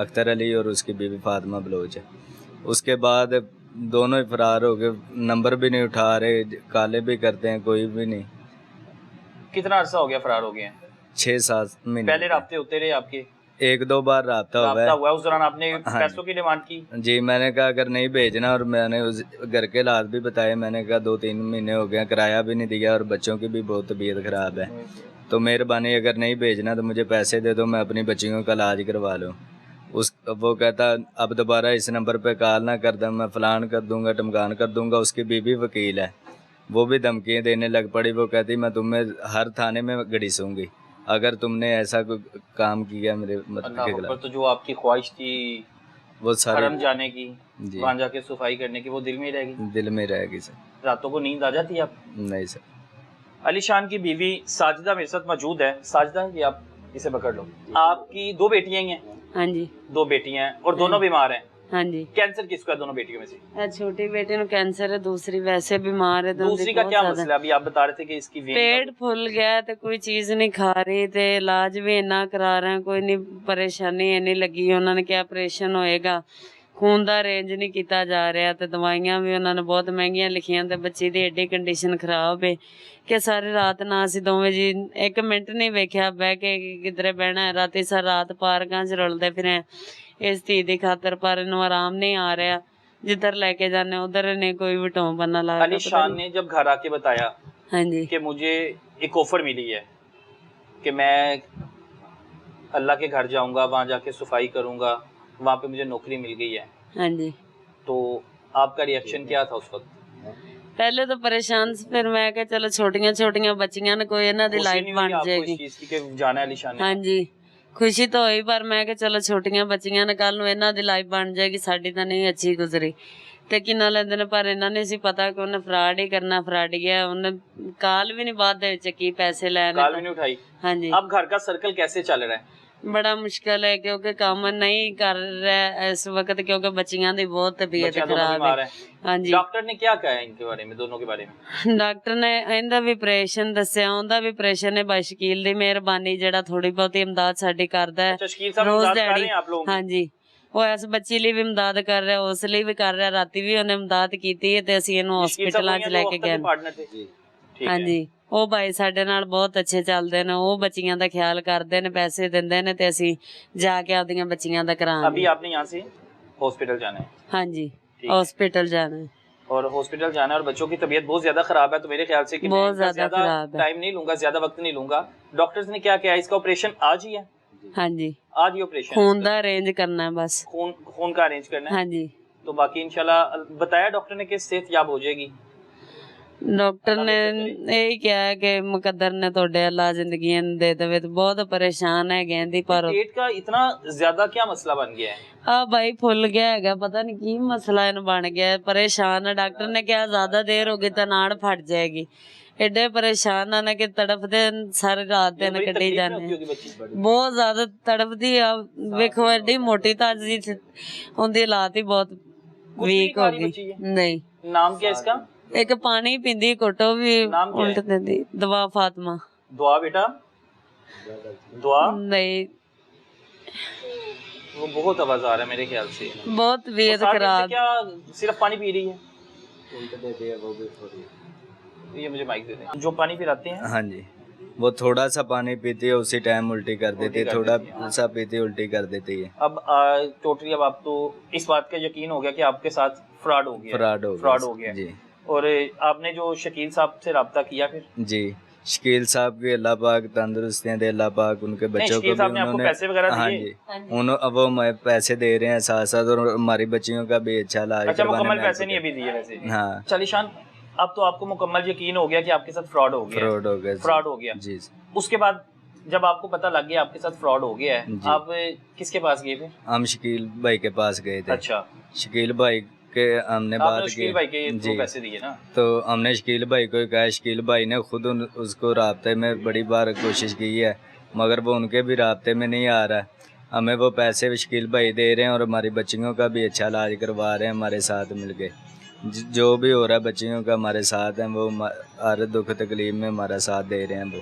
اختر علی اور اس کی بیوی فاطمہ بلوچ ہے. اس کے بعد دونوں ہی فرار ہو گئے, نمبر بھی نہیں اٹھا رہے, کالے بھی کرتے ہیں, کوئی بھی نہیں. کتنا عرصہ ہو گیا فرار ہو گئے ہیں؟ 6-7 مہینے. پہلے رابطے ہوتے رہے آپ کے؟ 1-2 بار رابطہ ہوا ہے. اس دوران آپ نے پیسوں کی ڈیمانڈ کی؟ جی, میں نے کہا اگر نہیں بھیجنا, اور میں نے گھر کے حالات بھی بتائے. میں نے کہا 2-3 مہینے ہو گئے, کرایہ بھی نہیں دیا, اور بچوں کی بھی بہت طبیعت خراب ہے, تو مہربانی اگر نہیں بھیجنا تو مجھے پیسے دے دو, میں اپنی بچیوں کا علاج کروا لوں. وہ کہتا اب دوبارہ اس نمبر پہ کال نہ کر دیں, میں فلان کر دوں گا, ٹمکان کر دوں گا. اس کی بیوی وکیل ہے, وہ بھی دھمکیاں دینے لگ پڑی. وہ کہتی میں تمہیں ہر تھانے میں گھڑیسوں گی اگر تم نے ایسا کوئی کام کیا میرے کے خلاف. تو جو آپ کی خواہش تھی وہ حرم جانے کی, وہاں جا کے صفائی کرنے کی, وہ دل میں رہ گئی؟ دل میں رہ گئی سر. راتوں کو نیند آ جاتی ہے آپ؟ نہیں سر. علی شان کی بیوی ساجدہ میرے ساتھ موجود ہے. ساجدہ یہ آپ اسے پکڑ لو. آپ کی 2 بیٹیاں ہی ہیں؟ ہاں جی 2 بیٹیاں ہیں, اور دونوں بیمار ہیں؟ ہاں جی. کینسر کس کو ہے دونوں بیٹیوں میں سے؟ چھوٹی بیٹی نو کینسر ہے, دوسری ویسے بیمار ہے. دوسری کا کیا مسئلہ؟ ابھی آپ بتا رہے تھے کہ اس کی پیٹ پھول گیا تے کوئی چیز نہیں کھا رہی, تے علاج بھی اتنا کرا رہے ہیں, کوئی نہیں پریشانی اینی لگی. انہوں نے کیا آپریشن ہوئے گا, خون دا ارینج نہیں کیتا جا رہا, تے دوائیاں بھی انہوں نے بہت مہنگیاں لکھیاں, تے بچی دی ایڈی کنڈیشن خراب ہے کہ ساری رات نہ اسی دوویں جی 1 منٹ نہیں ویکھیا بہ کے کدھر بہنا ہے. راتی ساری رات پارکاں چ رلدے پھرے اس دھی دی خاطر, پر انہوں آرام نہیں آ رہا. جدھر لے کے جانے ادھر نہیں کوئی بھی ٹون بننا لگا. علی شان نے جب گھر آ کے بتایا ہاں جی کہ مجھے ایک آفر ملی ہے کہ میں اللہ کے گھر جاؤں گا, وہاں جا کے صفائی کروں گا, وہاں پہ مجھے نوکری مل گئی ہے, ہاں جی, تو آپ کا ریئیکشن کیا تھا اس وقت؟ پہلے تو پریشان سے, پھر میں کہ چلو چھوٹیاں بچیاں نے کوئی انہاں دی لائف بن جائے گی. جانا ہے علی شان نے؟ ہاں جی خوشی تو ہوئی, پر میں کہ چلو چھوٹیاں بچیاں نے کل نوں انہاں دی لائف بن جائے گی, ساڈی تو نہیں اچھی گزری. تے کنا لیندے نے, پر انہاں نے سی پتا کہ انہیں فراڈ ہی کرنا, فراڈ گیا. انہیں کال بھی نہیں بعد دے وچ کی پیسے لینے, کال بھی نہیں اٹھائی. ہاں جی. اب گھر کا سرکل کیسے چل رہا ہے؟ بڑا مشکل ہے, کیونکہ کام نہیں کر رہا اس وقت, کیونکہ بچیاں دی بہت طبیعت خراب ہے. ہاں جی. ڈاکٹر نے کیا کہا ہے ان کے بارے میں, دونوں کے بارے میں؟ ڈاکٹر نے اندا بھی آپریشن دسیا, اوندا بھی آپریشن ہے با شکیل دی مہربانی, جڑا تھوڑی بہت امداد ساڈی کردا ہے. شکیل صاحب امداد کر رہے ہیں آپ لوگوں کی؟ ہاں جی, وہ اس بچی لی بھی امداد کر رہا, اس لیے بھی کر رہا. راتی بھی انہیں امداد کیتی ہے, تے اسی اینو ہاسپٹلاں چ لے کے گئے. ہاں جی, وہ بھائی ساڈے نال بہت اچھے چلدے نے, وہ بچیاں دا خیال کردے نے, پیسے دیندے نے, تے اسی جا کے اپنیاں بچیاں دا کراں. ابھی آپ نے یہاں سے ہاسپٹل جانا ہے؟ ہاں جی ہاسپٹل جانا ہے, اور ہاسپٹل جانا ہے, اور بچوں کی طبیعت بہت زیادہ خراب ہے, تو میرے خیال سے کہ بہت زیادہ خراب ہے. ٹائم نہیں لوں گا, زیادہ وقت نہیں لوں گا. ڈاکٹرز نے کیا کہا ہے, اس کا آپریشن آج ہی ہے؟ ہاں جی, آج ہی آپریشن, خون دا ارینج کرنا ہے بس, خون کا ارینج کرنا ہے. ہاں جی, تو باقی انشاءاللہ بتایا ڈاکٹر نے کہ صحت یاب ہو جائے گی. ڈاکٹر نے یہی کیا ہے کہ مقدر نے توڑے اللہ زندگیاں دے دے. بہت پریشان ہے گیندی, پر پیٹ کا اتنا زیادہ کیا مسئلہ بن گیا ہے؟ ہاں بھائی پھول گیا ہے, پتہ نہیں کی مسئلہ ان بن گیا ہے. پریشان ہے, ڈاکٹر نے کیا زیادہ دیر ہوگی تو ناڑ پھٹ جائے گی. ایڈے پریشان ہے کہ تڑپ دے ساری رات دن کڈی جانے, بہت زیادہ تڑپ دی. ویکھو ایڈی موٹی تازی ہوندی, حالات ہی بہت ویک ہو گئی. نہیں. نام کیا اس کا؟ ایک پانی پیندی کوٹو بھی الٹ دیندی. دعا فاطمہ. دعا بیٹا, دعا نہیں, وہ بہت آواز آ رہا ہے میرے خیال سے, بہت طبیعت خراب. کیا صرف پانی پی رہی ہے؟ یہ مجھے مائک دے دیں. جو پانی پلاتے ہیں؟ ہاں جی, وہ تھوڑا سا پانی پیتی ہے, اسی ٹائم الٹی کر دیتی ہے, تھوڑا سا پیتی الٹی کر دیتی ہے. اب ٹوٹلی اب آپ تو اس بات کا یقین ہو گیا کہ آپ کے ساتھ فراڈ ہو گیا جی. اور آپ نے جو شکیل صاحب سے رابطہ کیا پھر؟ جی, شکیل صاحب کے اللہ پاک تندرستیاں دے, اللہ پاک ان کے بچوں کو بھی انہوں نے پیسے وغیرہ ہاں جی وہ پیسے دے رہے ہیں ساتھ ساتھ, اور ہماری بچیوں کا بھی اچھا علاج کروانے میں. مکمل پیسے نہیں ابھی دیے ویسے؟ ہاں. علی شان اب تو آپ کو مکمل یقین ہو گیا کہ آپ کے ساتھ فراڈ ہو گیا جی. اس کے بعد جب آپ کو پتہ لگ گیا آپ کے ساتھ فراڈ ہو گیا ہے, آپ کس کے پاس گئے تھے؟ ہم شکیل بھائی کے پاس گئے تھے. اچھا, شکیل بھائی کے ہم نے بات کی جی, پیسے دیے نا, تو ہم نے شکیل بھائی کو کہا. شکیل بھائی نے خود اس کو رابطے میں بڑی بار کوشش کی ہے, مگر وہ ان کے بھی رابطے میں نہیں آ رہا. ہمیں وہ پیسے شکیل بھائی دے رہے ہیں, اور ہماری بچیوں کا بھی اچھا علاج کروا رہے ہیں ہمارے ساتھ مل کے. جو بھی ہو رہا ہے بچیوں کا ہمارے ساتھ ہیں, وہ ہر دکھ تکلیف میں ہمارا ساتھ دے رہے ہیں. وہ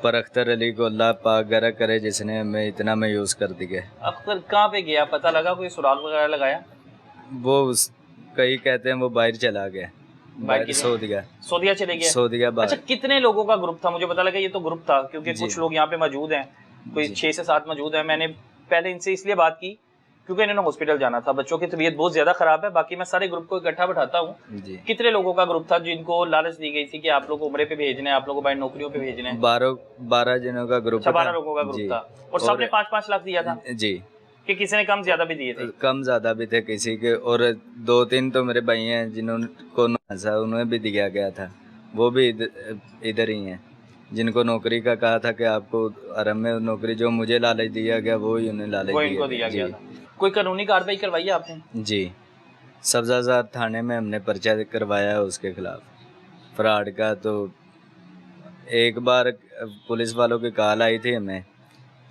پر اختر علی کو اللہ پاک گرہ کرے جس نے ہمیں اتنا مایوس کر دیا. اختر کہاں پہ گیا پتہ لگا؟ کوئی سراغ وغیرہ لگایا؟ وہ کئی کہتے ہیں وہ باہر چلا گیا, باہر سعودیہ چلے گیا. سعودیہ باہر. اچھا کتنے لوگوں کا گروپ تھا؟ مجھے پتہ لگا یہ تو گروپ تھا کیونکہ کچھ لوگ یہاں پہ موجود ہیں, کوئی 6 سے 7 موجود ہیں. میں نے پہلے ان سے اس لیے بات کی کیونکہ انہوں نے ہاسپٹل جانا تھا, بچوں کی طبیعت بہت زیادہ خراب ہے. باقی میں سارے گروپ کو اکٹھا بٹھاتا ہوں. کتنے لوگوں کا گروپ تھا جن کو لالچ دی گئی تھی کہ آپ لوگ عمرے پہ بھیجنے ہیں, آپ لوگوں کو باہر نوکریوں پہ بھیجنے ہیں؟ 12 جنوں کا گروپ تھا. 12 لوگوں کا گروپ تھا اور سب نے 5-5 لاکھ دیا تھا جی, کہ کسی نے کم زیادہ بھی دیے تھے؟ کم زیادہ بھی تھے کسی کے, اور 2-3 تو میرے بھائی ہیں جنہوں کو انہیں بھی دیا گیا تھا, وہ بھی ادھر ہی ہیں جن کو نوکری کا کہا تھا کہ آپ کو حرم میں نوکری, جو مجھے لالچ دیا گیا وہی انہیں لالچ دیا گیا. کوئی قانونی کارروائی کروائی ہے آپ نے؟ جی, سبزہ زار تھانے میں ہم نے پرچہ کروایا ہے اس کے خلاف فراڈ کا. تو ایک بار پولیس والوں کی کال آئی تھی ہمیں,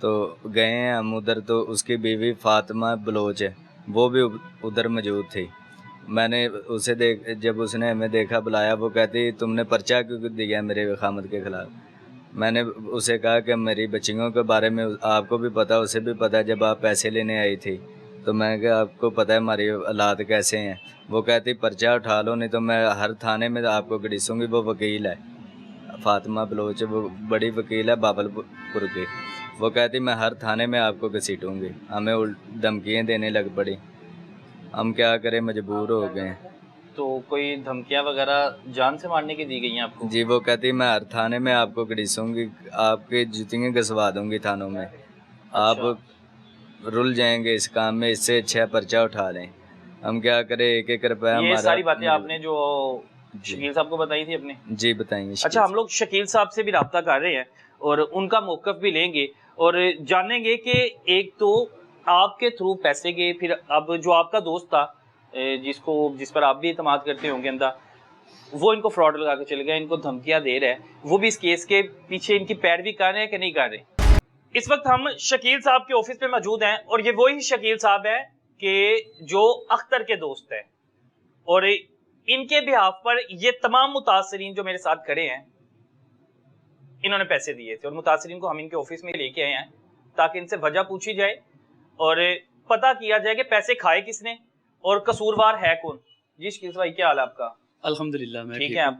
تو گئے ہیں ہم ادھر, تو اس کی بیوی فاطمہ بلوچ ہے, وہ بھی ادھر موجود تھی. میں نے اسے جب اس نے ہمیں دیکھا بلایا, وہ کہتی تم نے پرچہ کیوں دیا میرے وخامت کے خلاف؟ میں نے اسے کہا کہ میری بچیوں کے بارے میں آپ کو بھی پتہ, اسے بھی پتہ, جب آپ پیسے لینے آئی تھی تو میں کہ آپ کو پتہ ہے ہماری حالات کیسے ہیں. وہ کہتی پرچہ اٹھا لو نہیں تو میں ہر تھانے میں آپ کو گھڑیسوں گی. وہ وکیل ہے فاطمہ بلوچ, وہ بڑی وکیل ہے باول پور کی. وہ کہتی میں ہر تھانے میں آپ کو گھسیٹوں گی. ہمیں دھمکیاں دینے لگ پڑی, ہم کیا کریں, مجبور ہو گئے. تو کوئی دھمکیاں وغیرہ جان سے مارنے کی دی گئی ہیں آپ کو؟ جی, وہ کہتی میں ہر تھانے میں آپ کو گھڑیسوں گی, آپ کی جوتیاں گھسوا دوں گی تھانوں میں, آپ رل جائیں گے اس کام میں, اس سے اچھا پرچہ اٹھا لیں. ہم کیا کریں, 1-1 روپیہ ہمارا. یہ ساری باتیں آپ نے جو شکیل صاحب کو بتائی تھی اپنے؟ جی بتائیں گے. اچھا, ہم لوگ شکیل صاحب سے بھی رابطہ کر رہے ہیں اور ان کا موقف بھی لیں گے اور جانیں گے کہ ایک تو آپ کے تھرو پیسے گئے, پھر اب جو آپ کا دوست تھا جس پر آپ بھی اعتماد کرتے ہوں گے اندھا, وہ ان کو فراڈ لگا کے چلے گیا, ان کو دھمکیاں دے رہا ہے, وہ بھی اس کیس کے پیچھے ان کی پیروی کر رہے ہیں کہ نہیں کر رہے. اس وقت ہم شکیل صاحب کے آفس پہ موجود ہیں اور یہ وہی شکیل صاحب ہے کہ جو اختر کے دوست ہے, اور ان کے بہاف پر یہ تمام متاثرین جو میرے ساتھ کھڑے ہیں انہوں نے پیسے دیے تھے, اور متاثرین کو ہم ان کے آفس میں لے کے آئے ہیں تاکہ ان سے وجہ پوچھی جائے اور پتہ کیا جائے کہ پیسے کھائے کس نے اور قصوروار ہے کون. جی شکیل بھائی, کیا حال ہے آپ کا؟ الحمدللہ میں ٹھیک ہے. آپ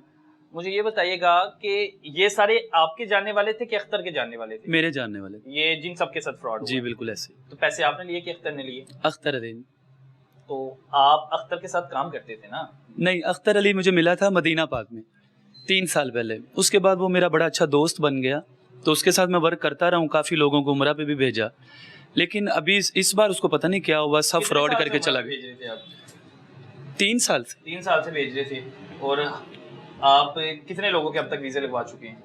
مجھے یہ بتائیے گا کہ یہ سارے آپ کے جاننے والے تھے کہ اختر کے جاننے والے تھے؟ میرے جاننے والے, یہ جن سب کے ساتھ فراڈ ہوا؟ جی بالکل ایسے. تو پیسے آپ نے لیے کہ اختر نے لیے؟ اختر علی. تو آپ اختر کے ساتھ کام کرتے تھے نا؟ نہیں, اختر علی مجھے ملا تھا مدینہ پاک میں 3 سال پہلے. اس کے بعد وہ میرا بڑا اچھا دوست بن گیا, تو اس کے ساتھ میں ورک کرتا رہا ہوں, کافی لوگوں کو عمرہ پہ بھی بھیجا. لیکن ابھی اس بار اس کو پتہ نہیں کیا ہوا, سب فراڈ کر کے چلا گیا. 3 سال سے 3 سال سے بھیج رہے تھے. اور آپ کتنے لوگوں کے اب تک ویزے لگوا چکے ہیں؟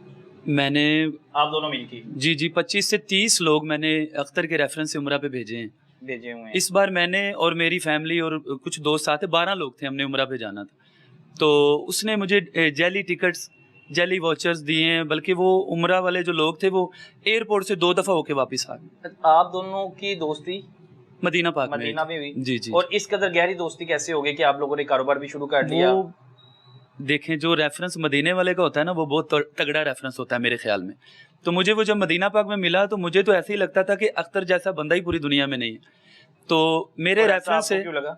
میں نے, آپ دونوں مل کے؟ جی 25 سے 30 لوگ میں نے اختر کے ریفرنس سے عمرہ پہ بھیجے ہیں. بھیجے ہوئے ہیں. اس بار میں نے اور میری فیملی اور کچھ دوست ساتھ 12 لوگ تھے, ہم نے عمرہ پہ جانا تھا. تو اس نے مجھے جیلی ٹکٹس, جیلی واچرز دیے ہیں, بلکہ وہ عمرہ والے جو لوگ تھے وہ ایئرپورٹ سے 2 دفعہ ہو کے واپس آ گئے. آپ دونوں کی دوستی مدینہ پاک میں ہوئی؟ جی جی. اور اس قدر گہری دوستی کیسے ہو گئی کہ آپ لوگوں نے کاروبار بھی شروع کر دیا؟ وہ دیکھیں, جو ریفرنس مدینے والے کا ہوتا ہے نا, وہ بہت تگڑا ریفرنس ہوتا ہے میرے خیال میں. تو مجھے وہ جب مدینہ پاک میں ملا تو مجھے تو ایسے ہی لگتا تھا کہ اختر جیسا بندہ ہی پوری دنیا میں نہیں ہے. تو میرے ریفرنس سے, کیوں لگا؟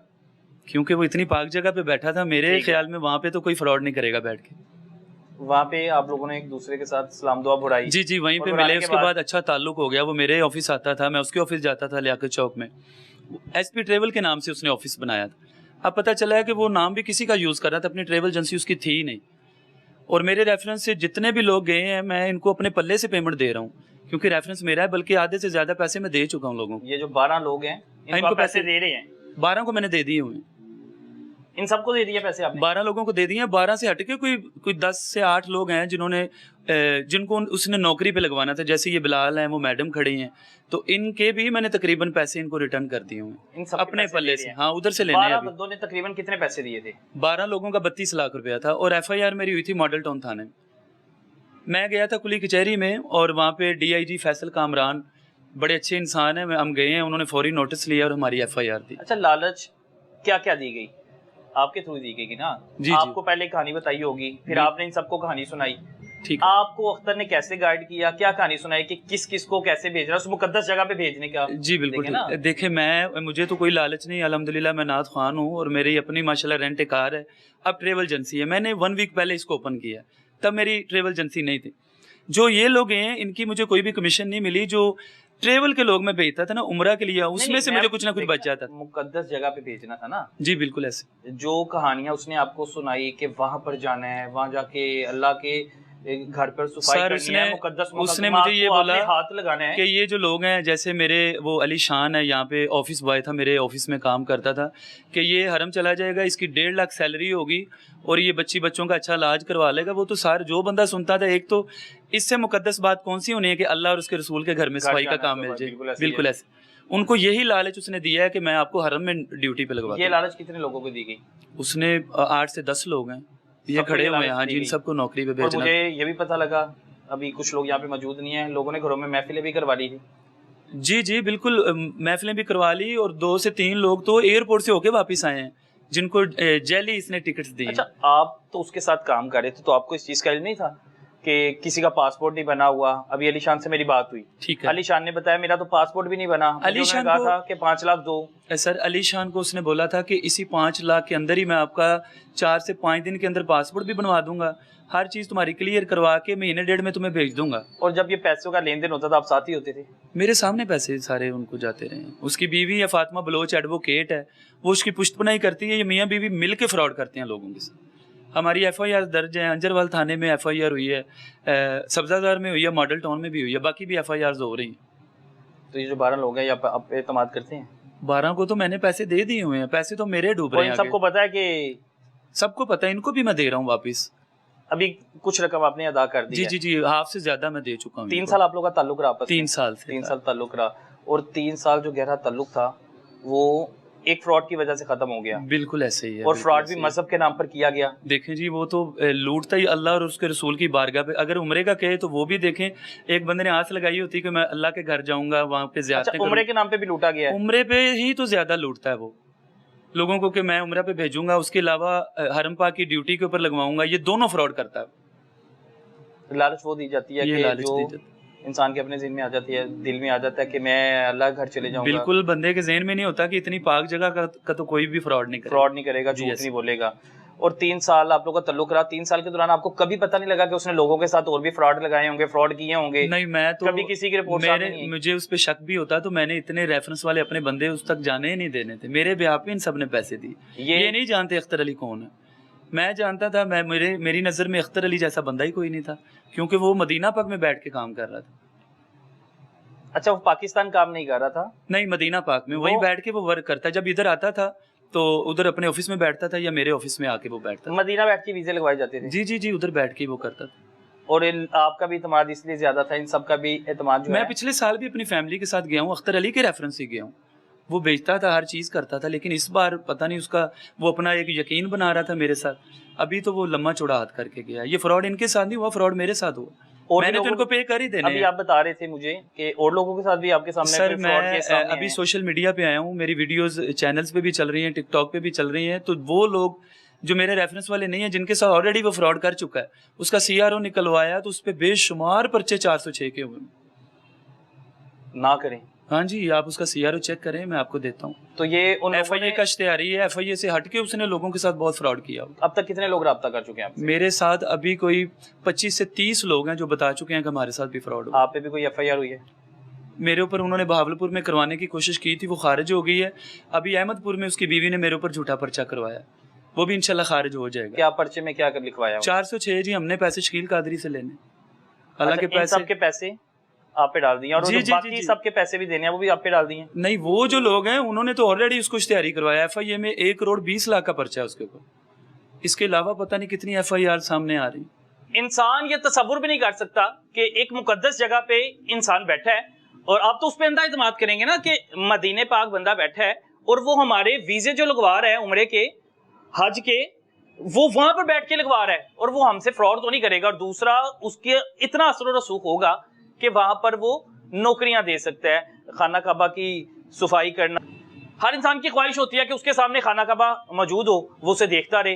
کیونکہ وہ اتنی پاک جگہ پہ بیٹھا تھا, میرے خیال میں وہاں پہ تو کوئی فراڈ نہیں کرے گا بیٹھ کے. وہاں پہ آپ لوگوں نے ایک دوسرے کے ساتھ سلام دعا بڑھائی؟ جی جی, وہیں پہ ملے. اس کے بعد اچھا تعلق ہو گیا. وہ میرے آفس آتا تھا, میں اس کے آفس جاتا تھا لیاقت چوک میں. ایس پی ٹریول کے نام سے اس نے آفس بنایا تھا. اب پتہ چلا ہے کہ وہ نام بھی کسی کا یوز کر رہا تھا, اپنی ٹریول ایجنسی اس کی تھی ہی نہیں. اور میرے ریفرنس سے جتنے بھی لوگ گئے ہیں, میں ان کو اپنے پلے سے پیمنٹ دے رہا ہوں, کیونکہ ریفرنس میرا ہے, بلکہ آدھے سے زیادہ پیسے میں دے چکا ہوں لوگوں کو. یہ جو 12 لوگ ہیں ان کو پیسے دے رہے ہیں؟ 12 کو میں نے دے دیے ہوئے. ان سب کو دے دیا پیسے آپ نے؟ 12 لوگوں کو دے دیے. 12 سے ہٹ کے کوئی 10 سے 8 لوگ ہیں جن کو اس نے نوکری پہ لگوانا تھا. جیسے یہ بلال ہیں, وہ میڈم کھڑی ہیں, تو ان کے بھی میں نے تقریباً پیسے ان کو ریٹرن کر دیے ہوئے اپنے پلے سے. ہاں, ادھر سے لینے. 12 بندوں نے تقریباً کتنے پیسے دیے تھے؟ 12 لوگوں کا 32 لاکھ روپیہ تھا. اور ایف آئی آر میری ہوئی تھی ماڈل ٹاؤن تھانے میں. میں گیا تھا کلی کچہری میں, اور وہاں پہ ڈی آئی جی فیصل کامران بڑے اچھے انسان ہیں, ہم گئے ہیں, انہوں نے فوری نوٹس لیا اور ہماری ایف آئی آر دی. اچھا, لالچ کیا کیا دی گئی؟ آپ کے تھرو دی گئی نا؟ جی, آپ کو پہلے کہانی بتائی ہوگی, پھر آپ نے ان سب کو کہانی سنائی, ٹھیک ہے. آپ کو اختر نے کیسے گائیڈ کیا, کیا کہانی سنائی کہ کس کس کو کیسے بھیجنا, اس مقدس جگہ پہ بھیجنے کا؟ جی بالکل. دیکھیں مجھے تو کوئی لالچ نہیں, الحمدللہ میں نعت خوان ہوں اور میری اپنی ماشاءاللہ رینٹ کار ہے. اب ٹریول ایجنسی ہے, میں نے 1 ویک پہلے اس کو اوپن کیا, تب میری ٹریول ایجنسی نہیں تھی. جو یہ لوگ ہیں ان کی مجھے کوئی بھی کمیشن نہیں ملی. جو ٹریول کے لوگ میں بھیجتا تھا نا عمرہ کے لیے, اس میں سے مجھے کچھ نہ کچھ بچ جاتا. مقدس جگہ پہ بھیجنا تھا نا؟ جی بالکل ایسے. جو کہانیاں اس نے آپ کو سنائی کہ وہاں پر جانا ہے, وہاں جا کے اللہ کے گھر پر صفائی کرنی ہے, مقدس اس نے مجھے یہ بولا ہاتھ لگانا ہے کہ یہ جو لوگ ہیں, جیسے میرے وہ علی شان ہے یہاں پہ آفس بوائے تھا, میرے آفس میں کام کرتا تھا, کہ یہ حرم چلا جائے گا, اس کی 1.5 لاکھ سیلری ہوگی اور یہ بچوں کا اچھا علاج کروا لے گا. وہ تو سارے جو بندہ سنتا تھا, ایک تو اس سے مقدس بات کون سی ہونی ہے کہ اللہ اور اس کے رسول کے گھر میں صفائی کا کام مل جائے. بالکل ایسے. ان کو یہی لالچ اس نے دیا ہے کہ میں آپ کو حرم میں ڈیوٹی پہ لگوا. یہ لالچ کتنے لوگوں کو دی گئی؟ اس نے 8 سے 10 لوگ ہیں یہ کھڑے ہوئے ہیں. ہاں جی, ان سب کو نوکری پہ بھیجنا. مجھے یہ بھی پتہ لگا ابھی کچھ لوگ یہاں پہ موجود نہیں ہیں, لوگوں نے گھروں میں محفلیں بھی کروا لی تھی. جی جی بالکل, محفلیں بھی کروا لی, اور 2 سے 3 لوگ تو ایئرپورٹ سے ہو کے واپس آئے ہیں جن کو جیلی اس نے ٹکٹس دی. اچھا, آپ تو اس کے ساتھ کام کر رہے تھے, تو آپ کو اس چیز کا علم نہیں تھا کہ کسی کا پاسپورٹ نہیں بنا ہوا؟ ابھی علی شان سے میری بات ہوئی, ٹھیک ہے, علی شان نے بتایا میرا تو پاسپورٹ بھی نہیں بنا. علی شان کہا تھا کہ 5 لاکھ دو. سر علی شان کو اس نے بولا تھا کہ اسی 5 لاکھ کے اندر ہی میں آپ کا 4 سے 5 دن کے اندر پاسپورٹ بھی بنوا دوں گا, ہر چیز تمہاری کلیئر کروا کے مہینے 1.5 میں تمہیں بھیج دوں گا. اور جب یہ پیسوں کا لین دین ہوتا تھا آپ ساتھ ہی ہوتے تھے؟ میرے سامنے پیسے سارے ان کو جاتے رہے ہیں. اس کی بیوی ہے فاطمہ بلوچ, ایڈوکیٹ ہے, وہ اس کی پشت پناہی کرتی ہے. یہ میاں بیوی مل کے فراڈ کرتے ہیں لوگوں کے ساتھ. ہماری FIR درج ہے, انجروال تھانے میں FIR ہوئی ہے, سبزہ زار میں ہوئی ہے, ماڈل ٹاؤن میں بھی ہوئی ہے, باقی بھی FIRs ہو رہی ہیں. تو یہ جو 12 لوگ ہیں یہ آپ اعتماد کرتے ہیں؟ 12 کو تو میں نے پیسے دے دیے ہوئے ہیں, پیسے تو میرے ڈوب رہے ہیں. سب کو پتا ہے کہ سب کو پتا ہے, ان کو بھی میں دے رہا ہوں واپس. ابھی کچھ رقم آپ نے ادا کر دی؟ جی جی جی, ہاف سے زیادہ میں دے چکا ہوں. 3 سال آپ لوگ کا تعلق رہا؟ 3 سال سے 3 سال تعلق رہا, اور 3 سال جو گہرا تعلق تھا وہ ایک فراڈ کی وجہ سے ختم ہو گیا. بالکل ایسے ہی ہے, اور فراڈ بھی مذہب کے نام پر کیا گیا. دیکھیں جی, وہ تو لوٹتا ہی اللہ اور اس کے رسول کی بارگاہ پہ. اگر عمرے کا کہے تو وہ بھی دیکھیں, ایک بندے نے آس لگائی ہوتی کہ میں اللہ کے گھر جاؤں گا, وہاں پہ زیادہ. عمرے کے نام پہ بھی لوٹا گیا ہے. عمرے پہ ہی تو زیادہ لوٹتا ہے وہ لوگوں کو, کہ میں عمرہ پہ بھیجوں گا, اس کے علاوہ حرم پاک کی ڈیوٹی کے اوپر لگواؤں گا. یہ دونوں فراڈ کرتا ہے. لالچ وہ دی جاتی ہے کہ جو انسان کے اپنے ذہن میں آ جاتی ہے, دل میں آ جاتا ہے کہ میں اللہ گھر چلے جاؤں گا. بالکل, بندے کے ذہن میں نہیں ہوتا کہ اتنی پاک جگہ کا تو کوئی بھی فراڈ نہیں کرے گا, جھوٹ نہیں بولے گا. اور 3 سال آپ لوگوں کا تعلق رہا. 3 سال کے دوران آپ کو کبھی پتہ نہیں لگا کہ اس نے لوگوں کے ساتھ اور بھی فراڈ لگائے ہوں گے, فراڈ کیے ہوں گے؟ نہیں, میں تو کبھی کسی کی رپورٹ مجھے اس پہ شک بھی ہوتا تو میں نے اتنے ریفرنس والے اپنے بندے اس تک جانے ہی نہیں دینے تھے. میرے بیاہ پہ ان سب نے پیسے دیے. یہ نہیں جانتے اختر علی کون ہے. میں جانتا تھا, میری نظر میں اختر علی جیسا بندہ ہی کوئی نہیں تھا, کیونکہ وہ مدینہ پاک میں بیٹھ کے کام کر رہا تھا. اچھا, وہ پاکستان کام نہیں کر رہا تھا؟ نہیں, مدینہ پاک میں وہی بیٹھ کے وہ ورک کرتا. جب ادھر آتا تھا تو ادھر اپنے آفس میں بیٹھتا تھا, یا میرے آفس میں آ کے وہ بیٹھتا. مدینہ بیٹھ کے ویزے لگوائے جاتے تھے؟ جی جی جی, ادھر بیٹھ کے وہ کرتا تھا. اور آپ کا بھی اعتماد اس لیے زیادہ تھا, ان سب کا بھی اعتماد جو ہے. میں پچھلے سال بھی اپنی فیملی کے ساتھ گیا ہوں, اختر علی کے ریفرنس سے گیا ہوں. وہ بیچتا تھا, ہر چیز کرتا تھا, لیکن اس بار پتہ نہیں اس کا وہ اپنا ایک یقین بنا رہا تھا میرے ساتھ. ابھی تو وہ لمبا چوڑا ہاتھ کر کے گیا. یہ فراڈ ان کے ساتھ نہیں ہوا, فراڈ میرے ساتھ ہوا. میں نے تو ان کو پے کر ہی دینا. ابھی آپ بتا رہے تھے مجھے کہ اور لوگوں کے ساتھ بھی آپ کے سامنے. سر, میں ابھی سوشل میڈیا پہ آیا ہوں, میری ویڈیوز چینلز پہ بھی چل رہی ہیں, ٹک ٹاک پہ بھی چل رہی ہیں. تو وہ لوگ جو میرے ریفرنس والے نہیں ہیں, جن کے ساتھ آلریڈی وہ فراڈ کر چکا ہے, اس کا CRO نکلوایا تو اس پہ بے شمار پرچے 406 کے ہوئے. نہ کریں. ہاں جی, آپ اس کا CRO چیک کریں, میں آپ کو دیتا ہوں. تو یہ FIA کا اشتہاری ہے, FIA سے ہٹ کے اس نے لوگوں کے ساتھ بہت فراڈ کیا. اب تک کتنے لوگ رابطہ کر چکے ہیں آپ سے؟ میرے ساتھ ابھی کوئی 25 سے 30 لوگ ہیں جو بتا چکے ہیں کہ ہمارے ساتھ بھی فراڈ ہوا. آپ پہ بھی کوئی FIR ہوئی ہے؟ میرے اوپر انہوں نے بہاولپور میں کروانے کی کوشش کی تھی, وہ خارج ہو گئی ہے. ابھی احمد پور میں اس کی بیوی نے میرے اوپر جھوٹا پرچہ کروایا, وہ بھی انشاءاللہ خارج ہو جائے گا. کیا پرچے میں کیا لکھوایا؟ 406 جی, ہم نے پیسے شکیل قادری سے لینے. حالانکہ سب کے پیسے آپ پہ ڈال دیے, اور باقی سب کے پیسے بھی دینے ہیں وہ بھی آپ پہ ڈال دیے. نہیں, وہ جو لوگ ہیں انہوں نے تو آلریڈی اس کو اشتہاری کروایا. FIA میں 1 کروڑ 20 لاکھ کا پرچہ ہے اس کے اوپر. اس کے علاوہ پتہ نہیں کتنی FIR سامنے آ رہی. انسان یہ تصور بھی نہیں کر سکتا کہ ایک مقدس جگہ پہ انسان بیٹھا ہے, اور آپ تو اس پہ اندھا اعتماد کریں گے نا کہ مدینے پاک بندہ بیٹھا ہے, اور وہ ہمارے ویزے جو لگوا رہا ہے عمرے کے, حج کے, وہ وہاں پر بیٹھ کے لگوا رہا ہے, اور وہ ہم سے فراڈ تو نہیں کرے گا. اور دوسرا, اس کے اتنا اثر و رسوخ ہوگا کہ وہاں پر وہ نوکریاں دے سکتا ہے. خانہ کعبہ کی صفائی کرنا, ہر انسان کی خواہش ہوتی ہے کہ اس کے سامنے خانہ کعبہ موجود ہو, وہ اسے دیکھتا رہے,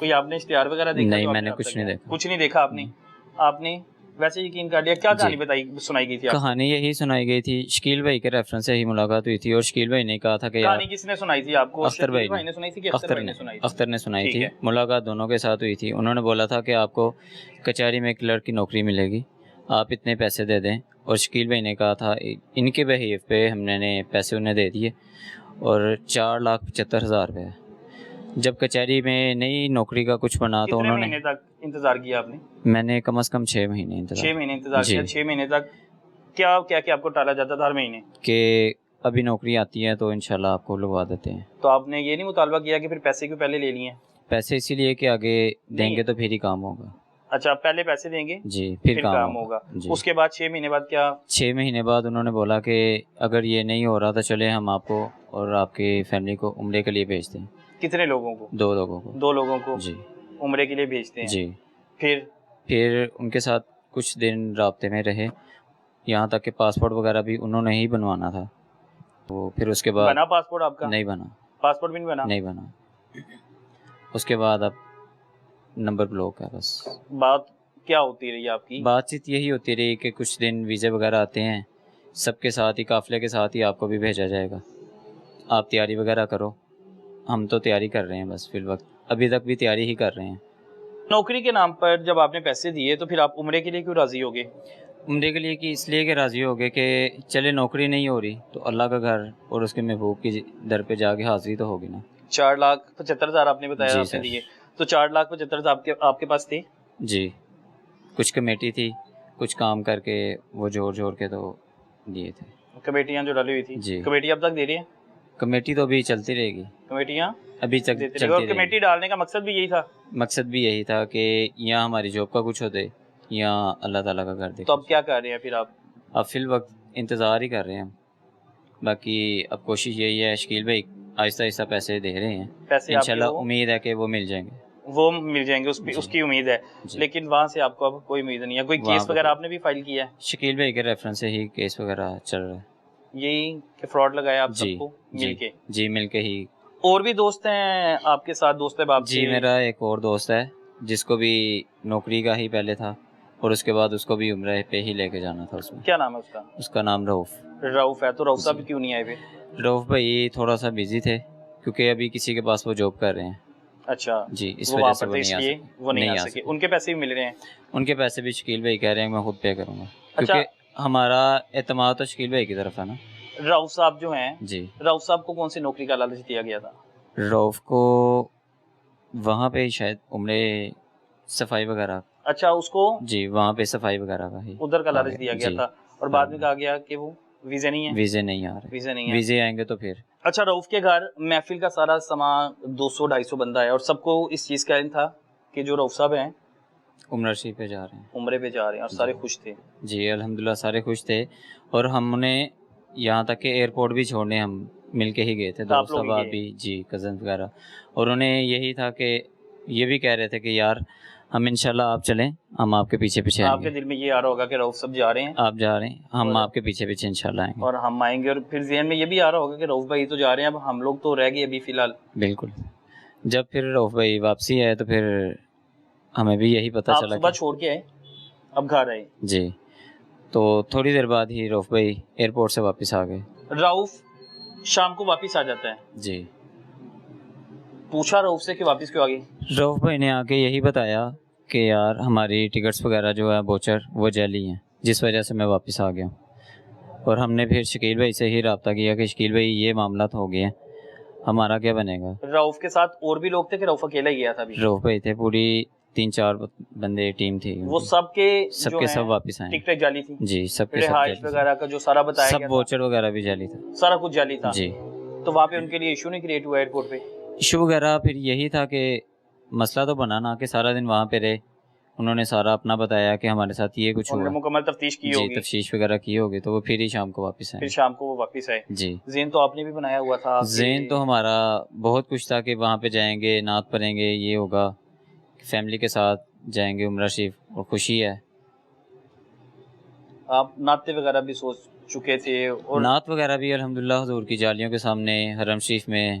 کوئی آپ نے اشتہار وغیرہ دیکھا؟ نہیں میں نے کچھ نہیں دیکھا. کچھ نہیں دیکھا آپ نے. آپ نے ویسے یقین کر لیا. کیا کہانی سنائی گئی تھی؟ کہانی یہی سنائی گئی تھی، شکیل بھائی کے ریفرنس سے ہی ملاقات ہوئی تھی، اور شکیل بھائی نے کہا تھا کہ کہانی کس نے سنائی تھی آپ کو؟ اختر بھائی نے سنائی تھی کہ اختر نے سنائی تھی. ملاقات دونوں کے ساتھ ہوئی تھی. انہوں نے بولا تھا کہ آپ کو کچہری میں کلرک کی نوکری ملے گی، آپ اتنے پیسے دے دیں. اور شکیل بھائی نے کہا تھا ان کے بہیف پہ ہم نے پیسے انہیں دے دیے، اور 4,75,000 روپے. جب کچہری میں نئی نوکری کا کچھ بنا تو انہوں نے مہینے تک انتظار کیا آپ نے؟ میں نے کم از کم 6 مہینے انتظار 6 مہینے انتظار کیا. 6 مہینے تک کیا کیا کہ آپ کو ٹالا جاتا تھا ہر مہینے کہ ابھی نوکری آتی ہے تو انشاءاللہ آپ کو لگوا دیتے ہیں. تو آپ نے یہ نہیں مطالبہ کیا کہ پھر پیسے کیوں پہلے لے لیے؟ پیسے اسی لیے کہ آگے دیں گے تو پھر ہی کام ہوگا. اچھا پہلے پیسے دیں گے جی پھر کام ہوگا. جی. اس کے بعد 6 مہینے بعد کیا؟ 6 مہینے بعد انہوں نے بولا کہ اگر یہ نہیں ہو رہا تو چلے ہم آپ کو اور آپ کی فیملی کو عمرے کے لیے بھیجتے ہیں. کتنے لوگوں کو؟ 2 لوگوں کو. 2 لوگوں کو جی عمرے کے لیے بھیجتے ہیں. جی. پھر ان کے ساتھ کچھ دن رابطے میں رہے، یہاں تک کہ پاسپورٹ وغیرہ بھی انہوں نے ہی بنوانا تھا. تو پھر اس کے بعد بنا پاسپورٹ آپ کا؟ نہیں بنا. پاسپورٹ بھی نہیں بنا. اس کے بعد اب نمبر بلاک ہے. بس بات کیا ہوتی رہی آپ کی؟ بات چیت یہی ہوتی رہی کہ کچھ دن ویزے وغیرہ آتے ہیں، سب کے ساتھ ہی قافلے کے ساتھ ہی آپ کو بھی بھیجا جائے گا، آپ تیاری وغیرہ کرو. ہم تو تیاری کر رہے ہیں بس فی الوقت، ابھی تک بھی تیاری ہی کر رہے ہیں. نوکری کے نام پر جب آپ نے پیسے دیے تو پھر آپ عمرے کے لیے کیوں راضی ہو گئے؟ عمرے کے لیے کہ اس لیے کہ راضی ہو گئے کہ چلے نوکری نہیں ہو رہی تو اللہ کا گھر اور اس کے محبوب کی در پہ جا کے حاضری تو ہوگی نا. 4,75,000 آپ نے بتایا آپ نے دیے، تو 4,75,000 آپ کے پاس تھے؟ جی کچھ کمیٹی تھی، کچھ کام کر کے وہ جوڑ کے تو دیے تھے. کمیٹیاں جو ڈالی ہوئی تھی جی. کمیٹی اب تک دے رہی ہیں؟ کمیٹی تو ابھی چلتی رہے گی. کمیٹیاں ابھی تک چلتی رہے گی. کمیٹی ڈالنے کا مقصد بھی یہی تھا؟ مقصد بھی یہی تھا کہ یہاں ہماری جاب کا کچھ ہوتے، یہاں اللہ تعالیٰ کا گھر دے. تو اب کیا کر رہے ہیں پھر آپ؟ اب فی الوقت انتظار ہی کر رہے ہیں. باقی اب کوشش یہی ہے، شکیل بھائی آہستہ آہستہ پیسے دے رہے ہیں، انشاءاللہ امید ہے کہ وہ مل جائیں گے. وہ مل جائیں گے، اس کی امید ہے. لیکن وہاں سے آپ کو اب کوئی امید نہیں ہے؟ کوئی کیس وغیرہ آپ نے بھی فائل کیا ہے؟ شکیل بھائی کے ریفرنس سے ہی کیس وغیرہ چل رہا ہے. یہی کہ فراڈ لگایا آپ سب کو مل کے؟ جی مل کے ہی. اور بھی دوست ہیں آپ کے ساتھ؟ دوست احباب؟ جی میرا ایک اور دوست ہے جس کو بھی نوکری کا ہی پہلے تھا، اور اس کے بعد اس کو بھی عمرے پہ ہی لے کے جانا تھا. اس میں کیا نام ہے اس کا؟ اس کا نام رؤف ہے. تو رؤف صاحب کیوں نہیں آئے پھر؟ رؤف بھائی تھوڑا سا بزی تھے کیونکہ ابھی کسی کے پاس وہ جاب کر رہے ہیں. اچھا جی اس وجہ سے وہ نہیں آ سکے. ان کے پیسے بھی مل رہے ہیں؟ ان کے پیسے بھی شکیل بھائی کہہ رہے ہیں میں خود پے کروں گا، کیونکہ ہمارا اعتماد تو شکیل بھائی کی طرف ہے نا. رؤف صاحب جو ہیں، جی رؤف صاحب کو کون سی نوکری کا لالچ دیا گیا تھا؟ رؤف کو وہاں پہ شاید عمرے صفائی وغیرہ. اچھا اس کو جی وہاں پہ صفائی وغیرہ کا ہی ادھر کا لالچ دیا گیا تھا، اور بعد میں کہا گیا کہ وہ ویزے نہیں آ رہے. ویزے آئیں گے تو پھر. اچھا رؤف کے گھر محفل کا سارا سامان 200-250 بندہ ہے، اور سب کو اس چیز کا علم تھا کہ جو رؤف صاحب ہیں عمرہ شریف پہ جا رہے ہیں، عمرے پہ جا رہے ہیں، اور سارے خوش تھے؟ جی الحمدللہ سارے خوش تھے. اور ہم نے یہاں تک کہ ایئرپورٹ بھی چھوڑنے ہم مل کے ہی گئے تھے، دوست احباب بھی. جی کزن وغیرہ. اور انہیں یہی تھا کہ یہ بھی کہہ رہے تھے کہ یار ہم انشاءاللہ آپ چلیں، ہم آپ کے پیچھے پیچھے آئیں گے. آپ کے دل میں یہ آ رہا ہوگا کہ رؤف صاحب جا رہے ہیں، آپ جا رہے ہیں، ہم آپ کے پیچھے پیچھے انشاءاللہ آئیں گے اور ہم آئیں گے. اور پھر ذہن میں یہ بھی آ رہا ہوگا کہ رؤف بھائی تو جا رہے ہیں، اب ہم لوگ تو رہ گئے ابھی فی الحال. بالکل. جب پھر رؤف بھائی واپسی آئے تو پھر ہمیں بھی یہی پتہ چلا. صبح چھوڑ کے آئے، اب گھر آئے؟ جی. تو تھوڑی دیر بعد ہی رؤف بھائی ایئرپورٹ سے واپس آ گئے. رؤف شام کو واپس آ جاتا ہے؟ جی. پوچھا رؤف سے کہ واپس کیوں آ گئی؟ رؤف بھائی نے آ کے یہی بتایا کہ یار ہماری ٹکٹس وغیرہ جو ہے بوچر وہ جعلی ہیں، جس وجہ سے میں واپس آ گیا. اور ہم نے پھر شکیل بھائی سے ہی رابطہ کیا کہ شکیل بھائی یہ معاملات ہو گئے ہیں، ہمارا کیا بنے گا. رؤف کے ساتھ اور بھی لوگ تھے کہ رؤف اکیلا ہی گیا تھا؟ رؤف بھائی تھے، پوری 3-4 بندے ٹیم تھی. وہ سب کے سب واپس آئے. ٹکٹیں جعلی تھی؟ جی سب کے رہائش وغیرہ کا جو سارا بتایا گیا، سب ووچر وغیرہ بھی جعلی تھا، سارا کچھ جعلی تھا. جی. تو وہاں پہ ان کے لیے ایشو نہیں کریٹ ہوا ایئرپورٹ پہ؟ ایشو وغیرہ پھر یہی تھا کہ مسئلہ تو بنا نا کہ سارا دن وہاں پہ رہے. انہوں نے سارا اپنا بتایا کہ ہمارے ساتھ یہ کچھ ہوا، مکمل تفتیش کی ہوگی. جی تفتیش وغیرہ کی ہوگی، تو وہ پھر ہی شام کو واپس آئے. پھر شام کو وہ واپس آئے. جی. ذہن تو آپ نے بھی بنایا ہوا تھا؟ ذہن تو ہمارا بہت کچھ تھا کہ وہاں پہ جائیں گے، نعت پڑھیں گے، یہ ہوگا، فیملی کے ساتھ جائیں گے عمرہ شریف، اور خوشی ہے. آپ نعتیں وغیرہ بھی سوچ چکے تھے؟ اور نعت وغیرہ بھی الحمدللہ حضور کی جالیوں کے سامنے حرم شریف میں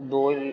2